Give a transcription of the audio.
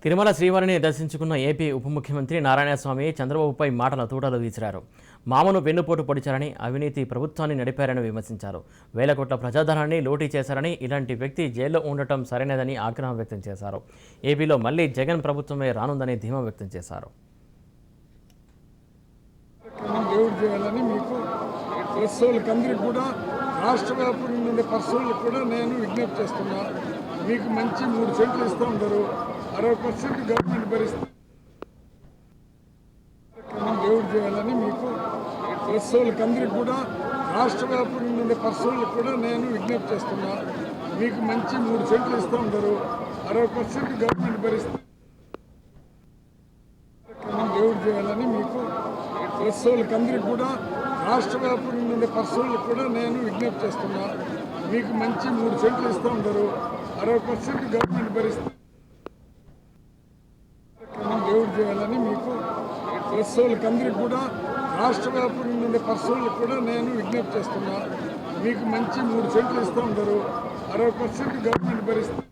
తిరుమల శ్రీవారిని దర్శించుకున్న ఏపీ ఉప ముఖ్యమంత్రి నారాయణస్వామి చంద్రబాబుపై మాటల తూటాలు వీసిరారు. మామను వెన్నుపోటు పొడిచారని, అవినీతి ప్రభుత్వాన్ని నడిపారని విమర్శించారు. వేల కోట్ల ప్రజాధనాన్ని లూటీ చేశారని, ఇలాంటి వ్యక్తి జైల్లో ఉండటం సరైనదని ఆగ్రహం వ్యక్తం చేశారు. ఏపీలో మళ్లీ జగన్ ప్రభుత్వమే రానుందని ధీమా వ్యక్తం చేశారు. రాష్ట్ర వ్యాప్తంగా ఉండే పరిశోధనలకు కూడా నేను విజ్ఞప్తి చేస్తున్నా. మీకు మంచి 3 సెంట్లు ఇస్తూ ఉంటారు, 60% గవర్నమెంట్ భరిస్తుంది. దేవుడు చేయాలని మీకు పరిశోధనకందరికీ కూడా రాష్ట్ర వ్యాప్తంగా ఉండే పరిశోధనలకు కూడా నేను విజ్ఞప్తి చేస్తున్నా. మీకు మంచి 3 సెంట్లు ఇస్తూ ఉంటారు, 60% గవర్నమెంట్ భరిస్తుంది. దేవుడు చేయాలని మీకు పరిశోధనకందరికీ కూడా రాష్ట్ర వ్యాప్తంగా ఉండే పరిశోధనలకు కూడా నేను విజ్ఞప్తి చేస్తున్నా. మీకు మంచి 3 సెంట్లు ఇస్తూ ఉంటారు, 60% గవర్నమెంట్ భరిస్తుంది. దేవుడు చేయాలని మీకు పరిశోధనకందరికీ కూడా రాష్ట్ర వ్యాప్తంగా ఉండే పరిశోధనలకు కూడా నేను విజ్ఞప్తి చేస్తున్నా. మీకు మంచి 3 సెంట్లు ఇస్తూ ఉంటారు, 60% గవర్నమెంట్ భరిస్తుంది.